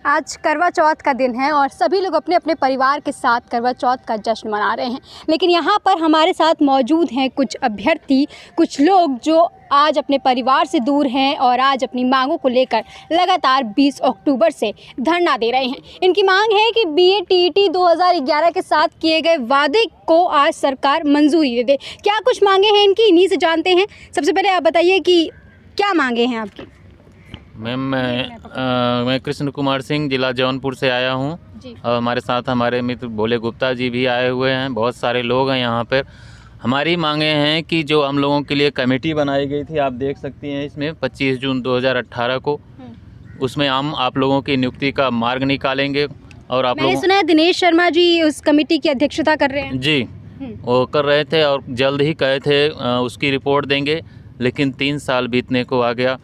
आज करवा चौथ का दिन है और सभी लोग अपने अपने परिवार के साथ करवा चौथ का जश्न मना रहे हैं। लेकिन यहाँ पर हमारे साथ मौजूद हैं कुछ अभ्यर्थी, कुछ लोग जो आज अपने परिवार से दूर हैं और आज अपनी मांगों को लेकर लगातार 20 अक्टूबर से धरना दे रहे हैं। इनकी मांग है कि BET 2011 के साथ किए गए वादे को आज सरकार मंजूरी दे दे। क्या कुछ मांगे हैं इनकी, इन्हीं से जानते हैं। सबसे पहले आप बताइए कि क्या मांगे हैं आपकी। मैम मैं कृष्ण कुमार सिंह, जिला जौनपुर से आया हूँ और हमारे साथ हमारे मित्र भोले गुप्ता जी भी आए हुए हैं। बहुत सारे लोग हैं यहाँ पर। हमारी मांगे हैं कि जो हम लोगों के लिए कमेटी बनाई गई थी, आप देख सकती हैं इसमें 25 जून 2018 को, उसमें हम आप लोगों की नियुक्ति का मार्ग निकालेंगे। और आप मैंने सुना है दिनेश शर्मा जी उस कमेटी की अध्यक्षता कर रहे हैं। जी, वो कर रहे थे और जल्द ही कहे थे उसकी रिपोर्ट देंगे, लेकिन 3 साल बीतने को आ गया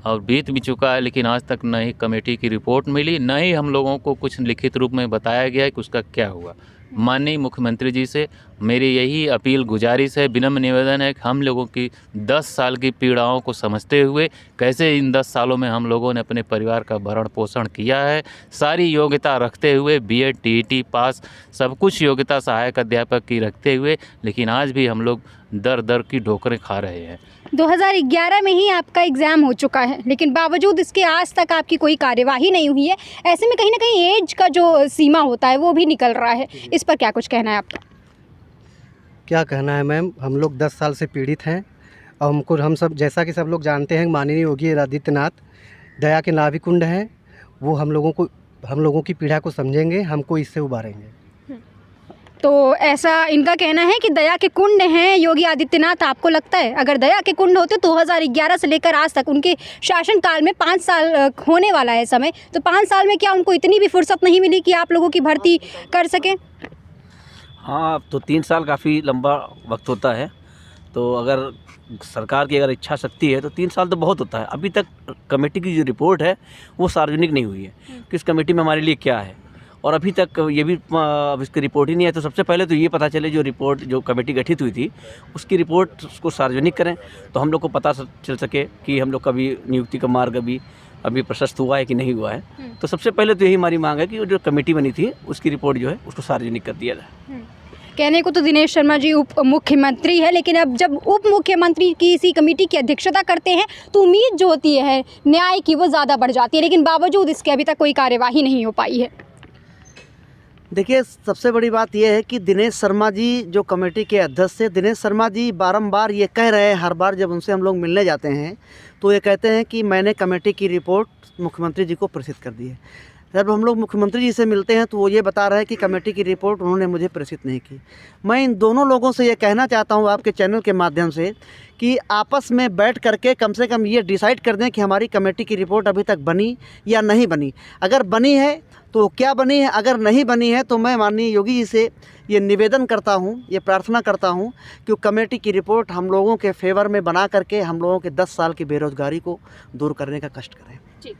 और बीत भी चुका है, लेकिन आज तक न ही कमेटी की रिपोर्ट मिली, न ही हम लोगों को कुछ लिखित रूप में बताया गया है कि उसका क्या हुआ। माननीय मुख्यमंत्री जी से मेरी यही अपील गुजारिश है, विनम्र निवेदन है कि हम लोगों की 10 साल की पीड़ाओं को समझते हुए कैसे इन 10 सालों में हम लोगों ने अपने परिवार का भरण पोषण किया है, सारी योग्यता रखते हुए BEd TET पास सब कुछ योग्यता सहायक अध्यापक की रखते हुए, लेकिन आज भी हम लोग दर दर की ठोकरें खा रहे हैं। 2011 में ही आपका एग्ज़ाम हो चुका है, लेकिन बावजूद इसके आज तक आपकी कोई कार्यवाही नहीं हुई है। ऐसे में कहीं ना कहीं एज का जो सीमा होता है वो भी निकल रहा है। इस पर क्या कुछ कहना है आपका? क्या कहना है मैम, हम लोग 10 साल से पीड़ित हैं और हम सब जैसा कि सब लोग जानते हैं, माननीय योगी आदित्यनाथ दया के नाभि कुंड हैं। वो हम लोगों की पीड़ा को समझेंगे, हमको इससे उबारेंगे। तो ऐसा इनका कहना है कि दया के कुंड हैं योगी आदित्यनाथ। आपको लगता है अगर दया के कुंड होते 2011 से लेकर आज तक, उनके शासनकाल में 5 साल होने वाला है समय, तो 5 साल में क्या उनको इतनी भी फुर्सत नहीं मिली कि आप लोगों की भर्ती कर सकें? हाँ, तो 3 साल काफ़ी लंबा वक्त होता है। तो अगर सरकार की अगर इच्छा शक्ति है तो 3 साल तो बहुत होता है। अभी तक कमेटी की जो रिपोर्ट है वो सार्वजनिक नहीं हुई है कि इस कमेटी में हमारे लिए क्या है, और अभी तक ये भी अब इसकी रिपोर्ट ही नहीं है। तो सबसे पहले तो ये पता चले जो कमेटी गठित हुई थी उसकी रिपोर्ट उसको सार्वजनिक करें, तो हम लोग को पता चल सके कि हम लोग का भी नियुक्ति का मार्ग अभी प्रशस्त हुआ है कि नहीं हुआ है। तो सबसे पहले तो यही हमारी मांग है कि जो कमेटी बनी थी उसकी रिपोर्ट जो है उसको सार्वजनिक कर दिया जाए। कहने को तो दिनेश शर्मा जी उप मुख्यमंत्री है, लेकिन अब जब उप मुख्यमंत्री किसी कमेटी की अध्यक्षता करते हैं तो उम्मीद जो होती है न्याय की वो ज़्यादा बढ़ जाती है, लेकिन बावजूद इसके अभी तक कोई कार्यवाही नहीं हो पाई है। देखिए, सबसे बड़ी बात यह है कि दिनेश शर्मा जी जो कमेटी के अध्यक्ष थे, दिनेश शर्मा जी बारंबार ये कह रहे हैं, हर बार जब उनसे हम लोग मिलने जाते हैं तो ये कहते हैं कि मैंने कमेटी की रिपोर्ट मुख्यमंत्री जी को प्रेषित कर दी है। जब हम लोग मुख्यमंत्री जी से मिलते हैं तो वो ये बता रहे हैं कि कमेटी की रिपोर्ट उन्होंने मुझे प्रेषित नहीं की। मैं इन दोनों लोगों से ये कहना चाहता हूँ आपके चैनल के माध्यम से कि आपस में बैठ करके कम से कम ये डिसाइड कर दें कि हमारी कमेटी की रिपोर्ट अभी तक बनी या नहीं बनी। अगर बनी है तो क्या बनी है, अगर नहीं बनी है तो मैं माननीय योगी जी से ये निवेदन करता हूँ, ये प्रार्थना करता हूँ कि कमेटी की रिपोर्ट हम लोगों के फेवर में बना करके हम लोगों के 10 साल की बेरोज़गारी को दूर करने का कष्ट करें। जी।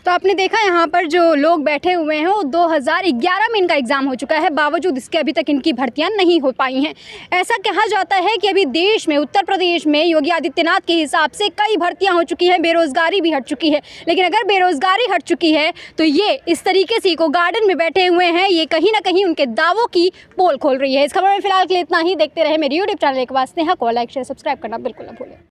तो आपने देखा यहाँ पर जो लोग बैठे हुए हैं वो 2011 में इनका एग्ज़ाम हो चुका है, बावजूद इसके अभी तक इनकी भर्तियाँ नहीं हो पाई हैं। ऐसा कहा जाता है कि अभी देश में, उत्तर प्रदेश में योगी आदित्यनाथ के हिसाब से कई भर्तियाँ हो चुकी हैं, बेरोज़गारी भी हट चुकी है। लेकिन अगर बेरोज़गारी हट चुकी है तो ये इस तरीके से को गार्डन में बैठे हुए हैं, ये कहीं ना कहीं उनके दावों की पोल खोल रही है। इस खबर में फिलहाल के लिए इतना ही। देखते रहे मेरी यूट्यूब चैनल एक बार। स्नेहा को लाइक शेयर सब्सक्राइब करना बिल्कुल न भूलें।